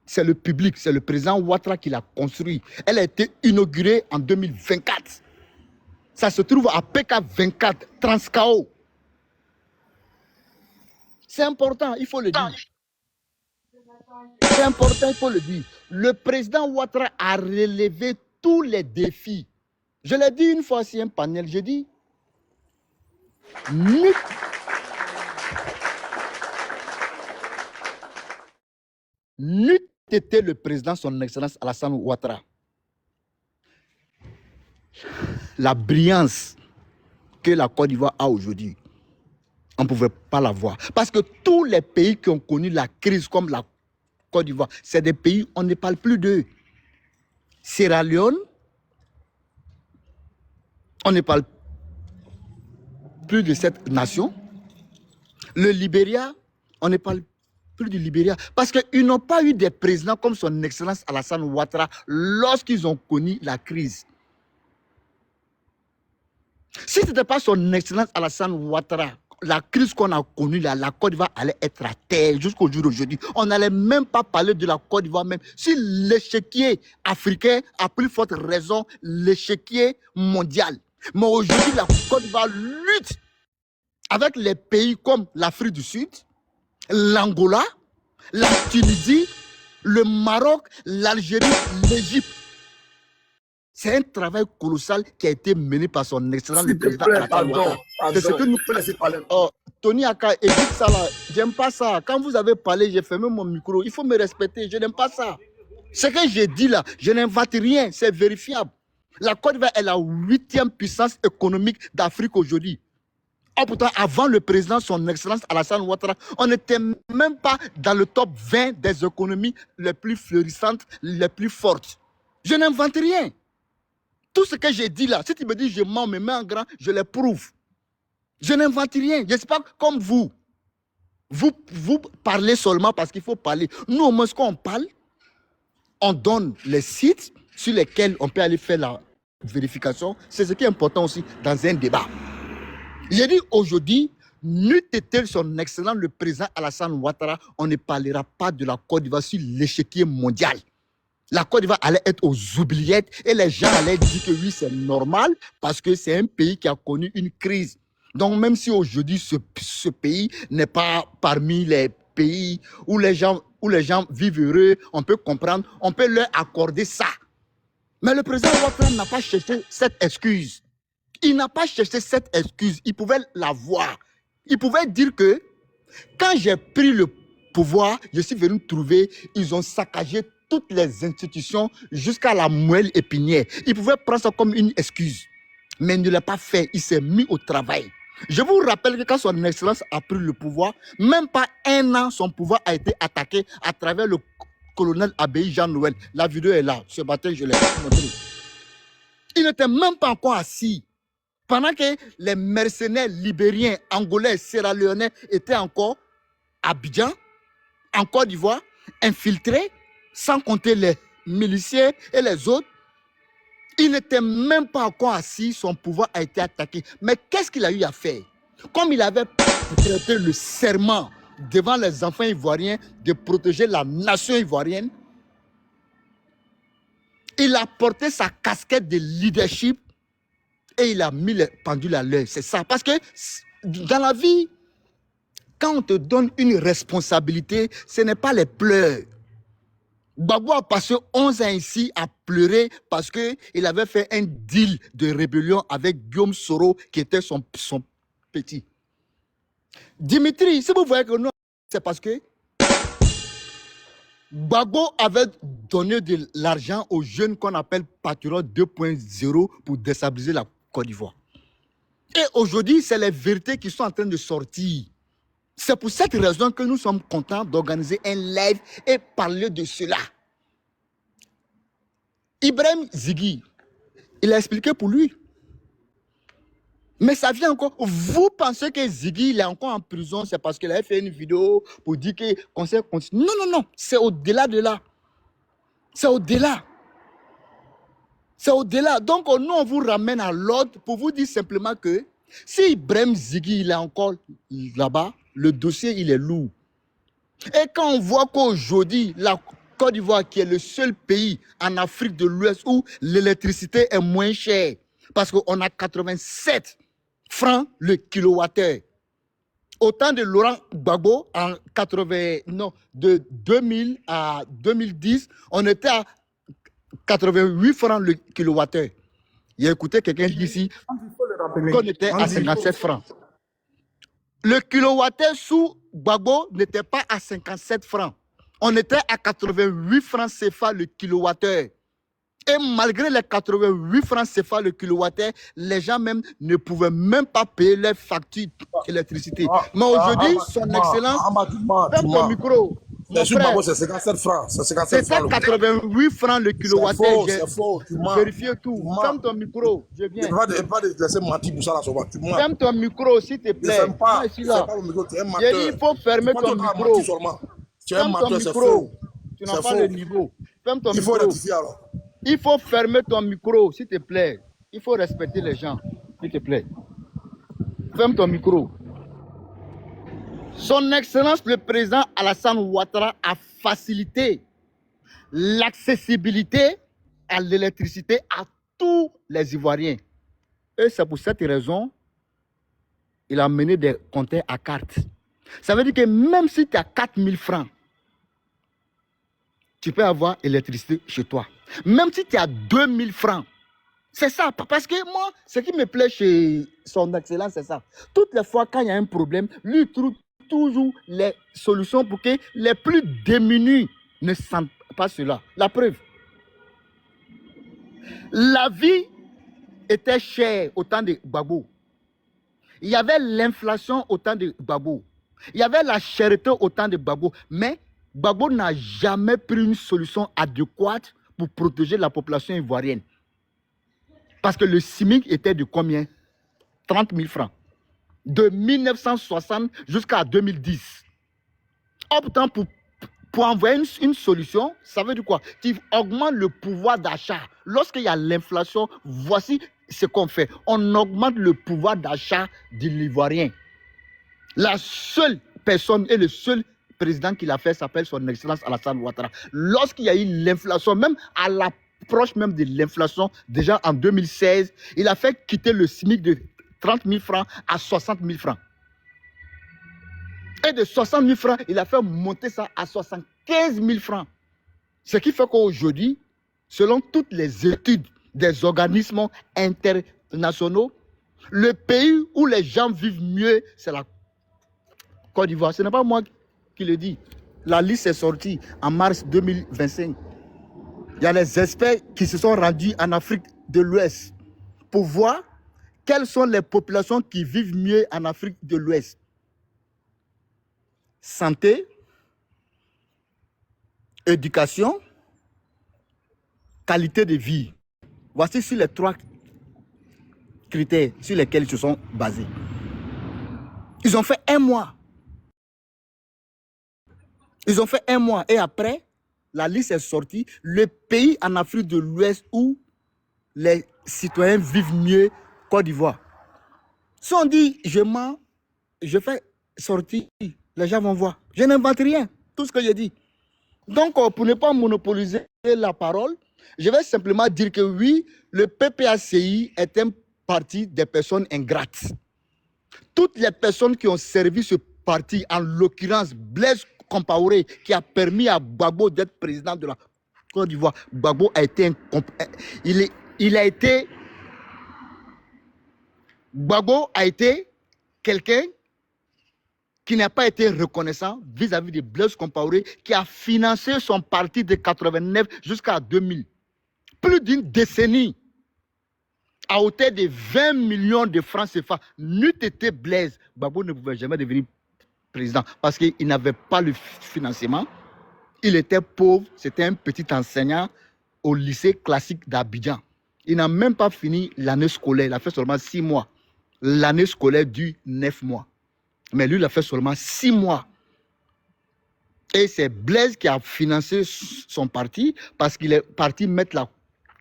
C'est le public, c'est le président Ouattara qui l'a construit. Elle a été inaugurée en 2024. Ça se trouve à PK24, Transcao. C'est important, il faut le dire. C'est important, il faut le dire. Le président Ouattara a relevé tous les défis. Je l'ai dit une fois sur un panel, je dis, n'eût été le président son excellence Alassane Ouattara, la brillance que la Côte d'Ivoire a aujourd'hui, on ne pouvait pas la voir. Parce que tous les pays qui ont connu la crise comme la Côte d'Ivoire, c'est des pays, on ne parle plus d'eux. Sierra Leone, on ne parle plus de cette nation. Le Libéria, on ne parle plus du Libéria. Parce qu'ils n'ont pas eu des présidents comme son excellence Alassane Ouattara lorsqu'ils ont connu la crise. Si ce n'était pas son excellence Alassane Ouattara, la crise qu'on a connue, là, la Côte d'Ivoire allait être à terre jusqu'au jour d'aujourd'hui. On n'allait même pas parler de la Côte d'Ivoire même. Si l'échiquier africain a plus forte raison, l'échiquier mondial. Mais aujourd'hui, la Côte d'Ivoire lutte avec les pays comme l'Afrique du Sud, l'Angola, la Tunisie, le Maroc, l'Algérie, l'Égypte. C'est un travail colossal qui a été mené par son excellence le S'il te président plaît, Alassane Ouattara. pardon, C'est ce que pardon. nous... Tu peux laisser parler. Oh, Tony Aka, écoute ça là. J'aime pas ça. Quand vous avez parlé, j'ai fermé mon micro. Il faut me respecter. Je n'aime pas ça. Ce que j'ai dit là, je n'invente rien. C'est vérifiable. La Côte d'Ivoire est la 8e puissance économique d'Afrique aujourd'hui. Oh, pourtant, avant le président, son excellence Alassane Ouattara, on n'était même pas dans le top 20 des économies les plus florissantes, les plus fortes. Je n'invente rien. Tout ce que j'ai dit là, si tu me dis je mens mes mains en grand, je les prouve. Je n'invente rien. Je ne suis pas comme vous. Vous parlez seulement parce qu'il faut parler. Nous, au moins, ce qu'on parle, on donne les sites sur lesquels on peut aller faire la vérification. C'est ce qui est important aussi dans un débat. J'ai dit aujourd'hui, n'eût été son excellent le président Alassane Ouattara, on ne parlera pas de la Côte d'Ivoire sur l'échiquier mondial. La Côte d'Ivoire allait être aux oubliettes et les gens allaient dire que oui, c'est normal parce que c'est un pays qui a connu une crise. Donc même si aujourd'hui ce pays n'est pas parmi les pays où les gens vivent heureux, on peut comprendre, on peut leur accorder ça. Mais le président Ouattara n'a pas cherché cette excuse. Il n'a pas cherché cette excuse. Il pouvait la voir. Il pouvait dire que quand j'ai pris le pouvoir, je suis venu trouver, ils ont saccagé toutes les institutions jusqu'à la moelle épinière. Il pouvait prendre ça comme une excuse. Mais il ne l'a pas fait. Il s'est mis au travail. Je vous rappelle que quand son excellence a pris le pouvoir, même pas un an, son pouvoir a été attaqué à travers le colonel Abbaye Jean-Noël. La vidéo est là. Ce matin, je l'ai montré. Il n'était même pas encore assis. Pendant que les mercenaires libériens, angolais, sierra-léonais étaient encore à Abidjan, en Côte d'Ivoire, infiltrés, sans compter les miliciens et les autres, il n'était même pas encore assis, son pouvoir a été attaqué. Mais qu'est-ce qu'il a eu à faire? Comme il avait prêté le serment devant les enfants ivoiriens de protéger la nation ivoirienne, il a porté sa casquette de leadership et il a mis les pendules à l'heure. C'est ça. Parce que dans la vie, quand on te donne une responsabilité, ce n'est pas les pleurs. Gbagbo a passé 11 ans ici à pleurer parce qu'il avait fait un deal de rébellion avec Guillaume Soro qui était son petit. Dimitri, si vous voyez que non, c'est parce que Gbagbo avait donné de l'argent aux jeunes qu'on appelle Patriotes 2.0 pour déstabiliser la Côte d'Ivoire. Et aujourd'hui, c'est les vérités qui sont en train de sortir. C'est pour cette raison que nous sommes contents d'organiser un live et parler de cela. Ibrahim Zighi, il a expliqué pour lui. Mais ça vient encore. Vous pensez que Zighi, il est encore en prison, c'est parce qu'il avait fait une vidéo pour dire que conseil continue. Non, non, non. C'est au-delà de là. C'est au-delà. C'est au-delà. Donc, nous, on vous ramène à l'ordre pour vous dire simplement que si Ibrahim Zighi, il est encore là-bas, le dossier, il est lourd. Et quand on voit qu'aujourd'hui, la Côte d'Ivoire, qui est le seul pays en Afrique de l'Ouest où l'électricité est moins chère, parce qu'on a 87 francs le kilowattheure. Au temps de Laurent Gbagbo, de 2000 à 2010, on était à 88 francs le kilowattheure. Il a écouté quelqu'un d'ici qu'on était à 57 francs. Le kilowattheure sous Gbagbo n'était pas à 57 francs. On était à 88 francs CFA le kilowattheure. Et malgré les 88 francs CFA le kilowattheure, les gens même ne pouvaient même pas payer leurs factures d'électricité. Mais aujourd'hui, son excellence, ferme ton micro. Mon frère, c'est 57 francs. C'est 57 c'était francs. 88 francs le kilowattheure. C'est faux, tu mens. Vérifiez tout. Ferme ton micro, je viens. Tu ne vas pas te laisser mentir pour ça, là, souvent. Tu mens. Ferme ton micro, s'il te Je plaît. ferme pas. Moi, je suis Je là. ferme pas le micro, tu es un menteur. J'ai dit, il faut fermer ton micro. Tu es un Ferme ton menteur, c'est micro. faux. Tu n'as C'est pas faux. le niveau. Ferme ton Il faut micro. rectifier alors. Il faut fermer ton micro, s'il te plaît. Il faut respecter les gens, s'il te plaît. Ferme ton micro. Son Excellence le président Alassane Ouattara a facilité l'accessibilité à l'électricité à tous les Ivoiriens. Et c'est pour cette raison qu'il a mené des compteurs à carte. Ça veut dire que même si tu as 4000 francs, tu peux avoir l'électricité chez toi. Même si tu as 2000 francs, C'est ça, parce que moi, ce qui me plaît chez son excellence, c'est ça. Toutes les fois quand il y a un problème, lui trouve toujours les solutions pour que les plus démunis ne sentent pas cela. La preuve, la vie était chère au temps de Gbagbo. Il y avait l'inflation au temps de Gbagbo. Il y avait la cherté au temps de Gbagbo. Mais Gbagbo n'a jamais pris une solution adéquate pour protéger la population ivoirienne. Parce que le SMIC était de combien? 30 000 francs. De 1960 jusqu'à 2010. Optant pour envoyer une solution, ça veut dire quoi? Tu augmentes le pouvoir d'achat. Lorsqu'il y a l'inflation, voici ce qu'on fait. On augmente le pouvoir d'achat de l'Ivoirien. La seule personne et le seul président qui l'a fait s'appelle son excellence Alassane Ouattara. Lorsqu'il y a eu l'inflation, même à l'approche même de l'inflation, déjà en 2016, il a fait quitter le SMIC de 30 000 francs à 60 000 francs. Et de 60 000 francs, il a fait monter ça à 75 000 francs. Ce qui fait qu'aujourd'hui, selon toutes les études des organismes internationaux, le pays où les gens vivent mieux, c'est la Côte d'Ivoire. Ce n'est pas moi qui le dis. La liste est sortie en mars 2025. Il y a les experts qui se sont rendus en Afrique de l'Ouest pour voir quelles sont les populations qui vivent mieux en Afrique de l'Ouest. Santé, éducation, qualité de vie. Voici sur les 3 critères sur lesquels ils se sont basés. Ils ont fait 1 mois. Ils ont fait 1 mois et après, la liste est sortie. Le pays en Afrique de l'Ouest où les citoyens vivent mieux, Côte d'Ivoire. Si on dit je mens, je fais sortir, les gens vont voir. Je n'invente rien, tout ce que j'ai dit. Donc, pour ne pas monopoliser la parole, je vais simplement dire que oui, le PPACI est un parti des personnes ingrates. Toutes les personnes qui ont servi ce parti, en l'occurrence Blaise Compaoré, qui a permis à Gbagbo d'être président de la Côte d'Ivoire. Gbagbo a été Gbagbo a été quelqu'un qui n'a pas été reconnaissant vis-à-vis de Blaise Compaoré, qui a financé son parti de 89 jusqu'à 2000. Plus d'une décennie, à hauteur de 20 millions de francs CFA. N'eût été Blaise, Gbagbo ne pouvait jamais devenir président parce qu'il n'avait pas le financement. Il était pauvre, c'était un petit enseignant au lycée classique d'Abidjan. Il n'a même pas fini l'année scolaire, il a fait seulement 6 mois. L'année scolaire dure 9 mois. Mais lui, il a fait seulement 6 mois. Et c'est Blaise qui a financé son parti parce qu'il est parti mettre la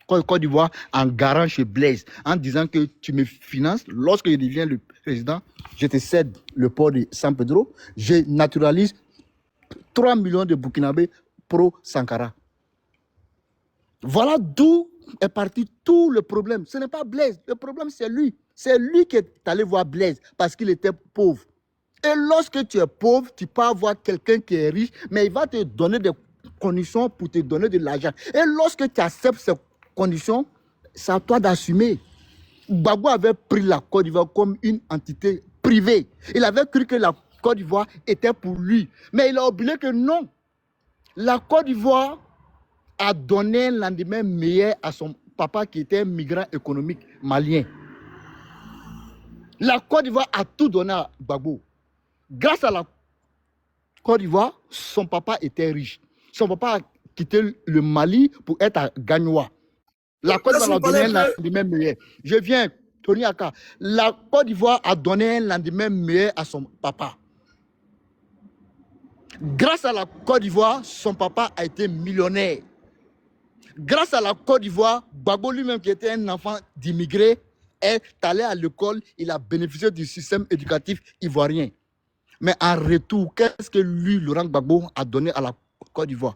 Côte d'Ivoire en garant chez Blaise en disant que tu me finances, lorsque je deviens le président, je te cède le port de San Pedro, je naturalise 3 millions de Burkinabés pro Sankara. Voilà d'où est parti tout le problème. Ce n'est pas Blaise, le problème c'est lui. C'est lui qui est allé voir Blaise parce qu'il était pauvre. Et lorsque tu es pauvre, tu peux avoir quelqu'un qui est riche, mais il va te donner des conditions pour te donner de l'argent. Et lorsque tu acceptes ces conditions, c'est à toi d'assumer. Gbagbo avait pris la Côte d'Ivoire comme une entité privée. Il avait cru que la Côte d'Ivoire était pour lui. Mais il a oublié que non. La Côte d'Ivoire a donné un lendemain meilleur à son papa qui était un migrant économique malien. La Côte d'Ivoire a tout donné à Gbagbo. Grâce à la Côte d'Ivoire, son papa était riche. Son papa a quitté le Mali pour être à Gagnoa. La Côte d'Ivoire a donné un lendemain meilleur. Je viens, Tony Aka. La Côte d'Ivoire a donné un lendemain meilleur à son papa. Grâce à la Côte d'Ivoire, son papa a été millionnaire. Grâce à la Côte d'Ivoire, Gbagbo lui-même qui était un enfant d'immigrés est allé à l'école, il a bénéficié du système éducatif ivoirien. Mais en retour, qu'est-ce que lui, Laurent Gbagbo, a donné à la Côte d'Ivoire?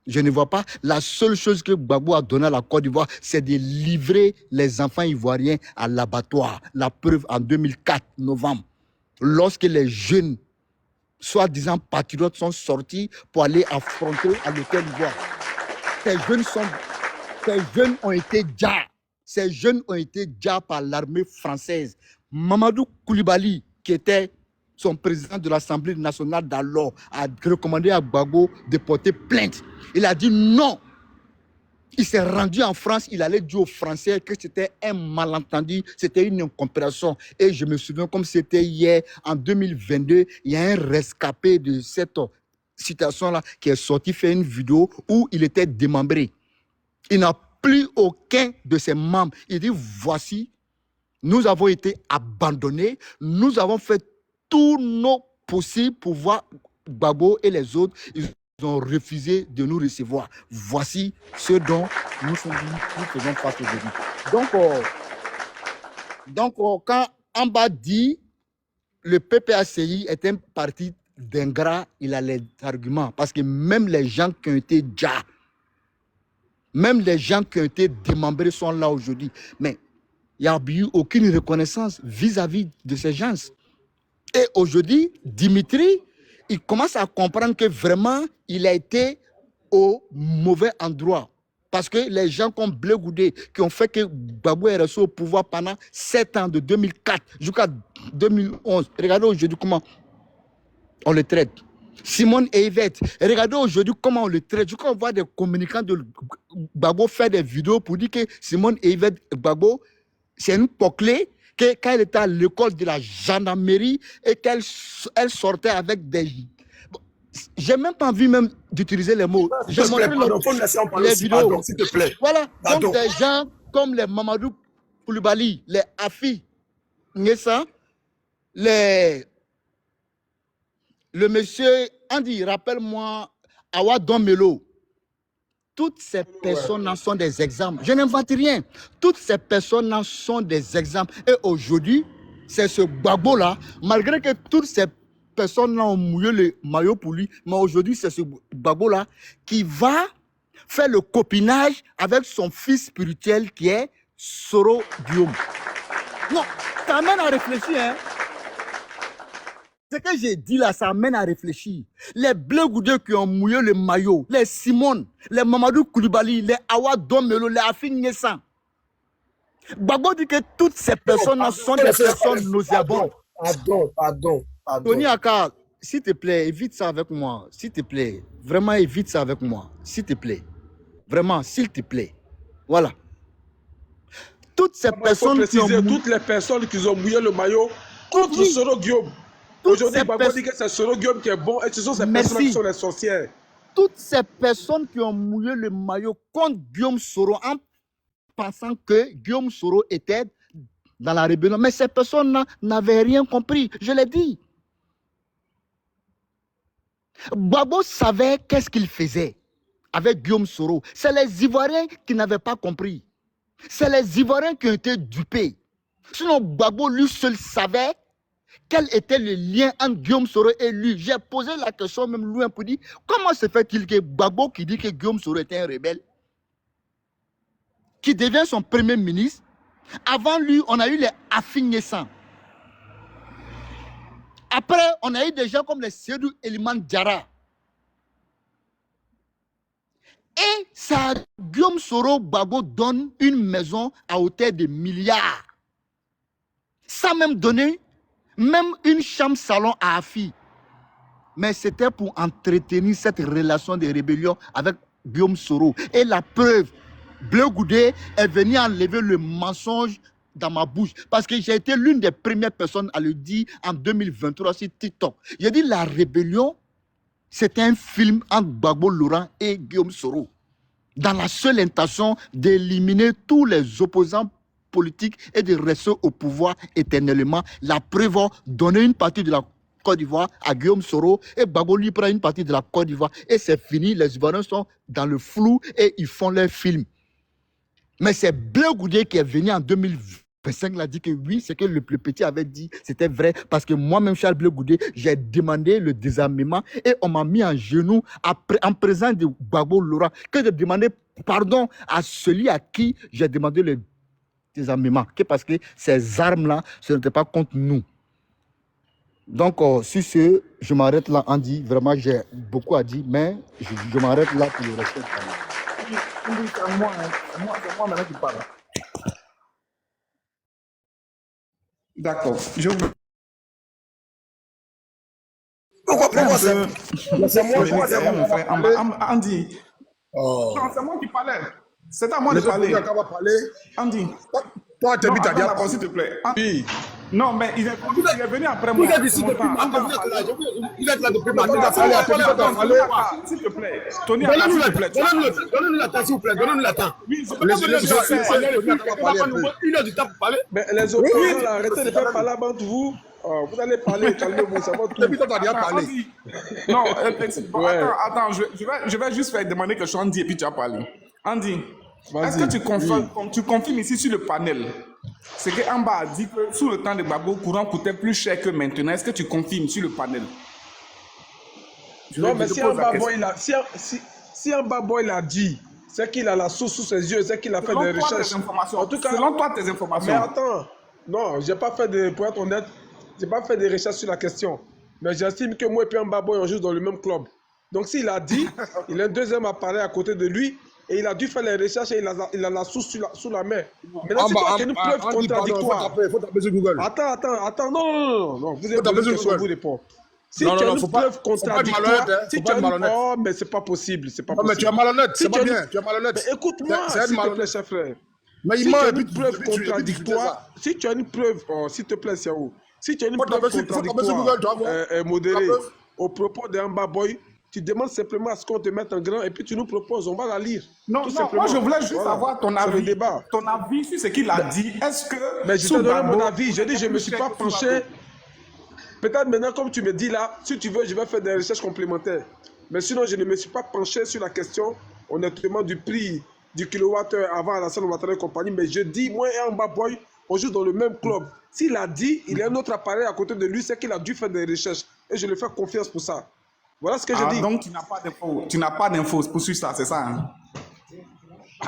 Je ne vois pas. La seule chose que Gbagbo a donné à la Côte d'Ivoire, c'est de livrer les enfants ivoiriens à l'abattoir. La preuve en 2004, novembre, lorsque les jeunes, soi-disant patriotes, sont sortis pour aller affronter à l'hôtel d'Ivoire. Ces jeunes ont été déjà. Ces jeunes ont été déjà par l'armée française. Mamadou Koulibaly, qui était son président de l'Assemblée nationale d'alors, a recommandé à Gbagbo de porter plainte. Il a dit non. Il s'est rendu en France, il allait dire aux Français que c'était un malentendu, c'était une incompréhension. Et je me souviens comme c'était hier, en 2022, il y a un rescapé de cette situation-là qui est sorti faire une vidéo où il était démembré. Il n'a plus aucun de ses membres. Il dit, voici, nous avons été abandonnés, nous avons fait tout nos possibles pour voir Gbagbo et les autres. Ils ont refusé de nous recevoir. Voici ce dont nous faisons face aujourd'hui. Donc, quand Amba dit le PPACI est un parti d'ingrats, il a les arguments. Parce que même les gens qui ont été déjà, même les gens qui ont été démembrés sont là aujourd'hui. Mais il n'y a eu aucune reconnaissance vis-à-vis de ces gens. Et aujourd'hui, Dimitri, il commence à comprendre que vraiment, il a été au mauvais endroit. Parce que les gens comme Blé Goudé, qui ont fait que Gbagbo est resté au pouvoir pendant 7 ans, de 2004 jusqu'à 2011, regardez aujourd'hui comment on le traite. Simone et Yvette, regardez aujourd'hui comment on le traite. Je crois qu'on voit des communicants de Gbagbo faire des vidéos pour dire que Simone et Yvette Gbagbo, c'est une poclée, que quand elle était à l'école de la gendarmerie et qu'elle sortait avec des... J'ai même pas envie même d'utiliser les mots. J'ai montré les vidéos. Pardon, s'il te plaît. Voilà, Pardon. donc des gens comme les Mamadou Koulibaly, les Afi Ngessa, le monsieur Andy, rappelle-moi, Awa Domelo. Toutes ces personnes en sont des exemples. Je n'invente rien. Toutes ces personnes en sont des exemples. Et aujourd'hui, c'est ce Gbagbo-là, malgré que toutes ces personnes ont mouillé le maillot pour lui, mais aujourd'hui, c'est ce Gbagbo-là qui va faire le copinage avec son fils spirituel qui est Soro Guillaume. Non, ça amène à réfléchir, hein. Ce que j'ai dit là, ça amène à réfléchir. Les Blé Goudé qui ont mouillé le maillot, les Simone, les Mamadou Koulibaly, les Awa Domelo, les Afi Ngessa. Gbagbo dit que toutes ces personnes sont des personnes nauséabondes. Pardon. Tony Aka, s'il te plaît, évite ça avec moi. S'il te plaît. Vraiment, évite ça avec moi. S'il te plaît. Vraiment, s'il te plaît. Voilà. Toutes ces personnes qui ont mouillé... Toutes les personnes qui ont mouillé le maillot contre Soro Guillaume. Aujourd'hui, Gbagbo dit que c'est Soro Guillaume qui est bon et ce sont ces personnes qui sont les sorcières. Toutes ces personnes qui ont mouillé le maillot contre Guillaume Soro en pensant que Guillaume Soro était dans la rébellion. Mais ces personnes-là n'avaient rien compris. Je l'ai dit. Gbagbo savait qu'est-ce qu'il faisait avec Guillaume Soro. C'est les Ivoiriens qui n'avaient pas compris. C'est les Ivoiriens qui ont été dupés. Sinon, Gbagbo lui seul savait quel était le lien entre Guillaume Soro et lui. J'ai posé la question même loin pour dire comment se fait-il que Gbagbo qui dit que Guillaume Soro était un rebelle, qui devient son premier ministre, avant lui, on a eu les Afi Ngessa. Après, on a eu des gens comme les Seydou Eliman Diarra. Et ça, Guillaume Soro Gbagbo donne une maison à hauteur de milliards. Sans même donner même une chambre salon à Afi. Mais c'était pour entretenir cette relation de rébellion avec Guillaume Soro. Et la preuve, Blé Goudé est venu enlever le mensonge dans ma bouche. Parce que j'ai été l'une des premières personnes à le dire en 2023 sur TikTok. J'ai dit la rébellion, c'était un film entre Gbagbo Laurent et Guillaume Soro. Dans la seule intention d'éliminer tous les opposants politiques et de rester au pouvoir éternellement. La preuve, donner une partie de la Côte d'Ivoire à Guillaume Soro et Gbagbo lui prend une partie de la Côte d'Ivoire. Et c'est fini, les Ivoiriens sont dans le flou et ils font leur film. Mais c'est Blé Goudé qui est venu en 2025, il a dit que oui, ce que le plus petit avait dit, c'était vrai. Parce que moi-même, Charles Blé Goudé, j'ai demandé le désarmement et on m'a mis en genoux en présence de Gbagbo Laurent, que de demander pardon à celui à qui j'ai demandé le désarmement. Parce que ces armes-là, ce n'était pas contre nous. Donc, sur ce, je m'arrête là, Andy. Vraiment, j'ai beaucoup à dire, mais je m'arrête là pour le reste. C'est moi maintenant qui parle. D'accord. Je vous Pourquoi c'est moi mon frère. Andy. Oh. Non, c'est moi qui parlais. C'est à moi de Les autres parler. gars, quand on va parler, Andy. toi, t'es Non, vite à attends dire. d'abord, s'il te plaît. Oui. Non, mais il est venu après moi. Vous êtes ici Mon depuis temps. maintenant, vous êtes là depuis maintenant. Attends, s'il te plaît. Tony, attends, s'il te plaît. Donnez-nous la temps, s'il vous plaît. Donnez-nous la temps. Oui, Une heure du temps pour parler. Mais les opposants, là, arrêtez de faire parler entre vous. Oh, vous allez parler, calmez-vous, ça va tout. Depuis toi, t'as déjà Attends, parlé. Andy. Non, bon, Ouais. attends, je vais juste faire demander quelque chose, Andy, et puis tu vas parler. Andy, est-ce que tu confirmes ici sur le panel? C'est qu'en bas a dit que sous le temps de Gbagbo, courant coûtait plus cher que maintenant. Est-ce que tu confirmes sur le panel? Non, mais si un baboy, si un baboy l'a dit, c'est qu'il a la source sous ses yeux, c'est qu'il a fait des recherches. En tout cas, selon toi, tes mais informations. attends, non, j'ai pas fait de, pour être honnête, j'ai pas fait des recherches sur la question. Mais j'estime que moi et puis un baboy, on joue dans le même club. Donc s'il a dit, il a un deuxième appareil à côté de lui, et il a dû faire les recherches et il a la source sous la main. Maintenant, si toi tu as une preuve contradictoire. Il faut taper sur Google. Attends, non, vous avez Faut taper posé sur une question, Google. vous répondez. Si Non, tu as non, une faut pas- preuve faut pas être contradictoire, malhonnête, hein, si faut tu pas as être une... malhonnête. Oh, mais c'est pas possible, c'est pas Non, mais possible. tu es malhonnête, Si c'est tu pas as bien, une- tu es malhonnête. Mais écoute-moi, C'est s'il être te plaît, malhonnête. cher frère. Mais Si il ment, tu as et puis une preuve tu contradictoire, si tu as une preuve, oh, s'il te plaît, Siao, si tu as une Faut preuve taper sur Google, tu vas contradictoire voir. modérée La preuve. au propos d'un baboy, tu demandes simplement à ce qu'on te mette en grand et puis tu nous proposes, on va la lire. Non, Tout non, simplement. moi je voulais juste Voilà. avoir ton C'est le avis. débat. Ton avis sur ce qu'il a dit. Est-ce que. Mais je sous t'ai donné mon Gbagbo, avis. J'ai dit, je ne me suis pas penché. Peut-être maintenant, comme tu me dis là, si tu veux, je vais faire des recherches complémentaires. Mais sinon, je ne me suis pas penché sur la question, honnêtement, du prix du kilowattheure avant Alassane Ouattara et compagnie. Mais je dis, moi et un baboy, on joue dans le même club. S'il a dit, il y a un autre appareil à côté de lui, c'est qu'il a dû faire des recherches. Et je lui fais confiance pour ça. Voilà ce que je dis. Donc tu n'as pas d'infos. Tu n'as pas d'infos pour suivre ça, c'est ça, hein?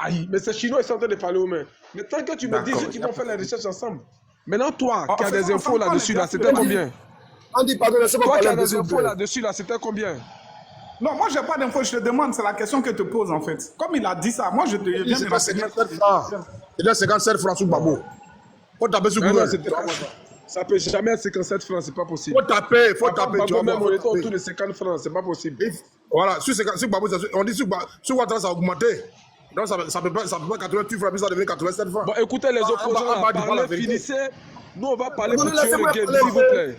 Aïe, mais ces Chinois, ils sont en train de parler aux mains. Mais tant que tu me dis, D'accord, qu'ils vont faire les recherches ensemble. Maintenant, toi, Ah, qui as c'est des ça, infos ça, là-dessus, ça, là, ça, c'était ça, combien? Andy, pardon, laissez-moi Toi qui parler as un peu, des s'il vous infos plaît. là-dessus, là, c'était combien? Non, moi j'ai pas d'infos, je te demande, c'est la question que je te pose en fait. Comme il a dit ça, moi je te viens de C'est renseigner. 57 francs. Il a 57 francs sur Babo. Faut taper sur Non, non, Google. ça peut jamais être 57 francs, c'est pas possible. Faut taper, faut taper. Tu vas Même voir, on faut était autour taper. de 50 francs, c'est pas possible. Voilà, sur Babo, on dit sur Ouattara, ça a augmenté. Donc ça peut pas 88 francs, puis ça devient 87 francs. Bon, écoutez, les opposants, bas, là, dis pas la parlez, vérité. finissez. Nous, on va parler Non, pour tuer laissez-moi le game, parler, s'il vous plaît.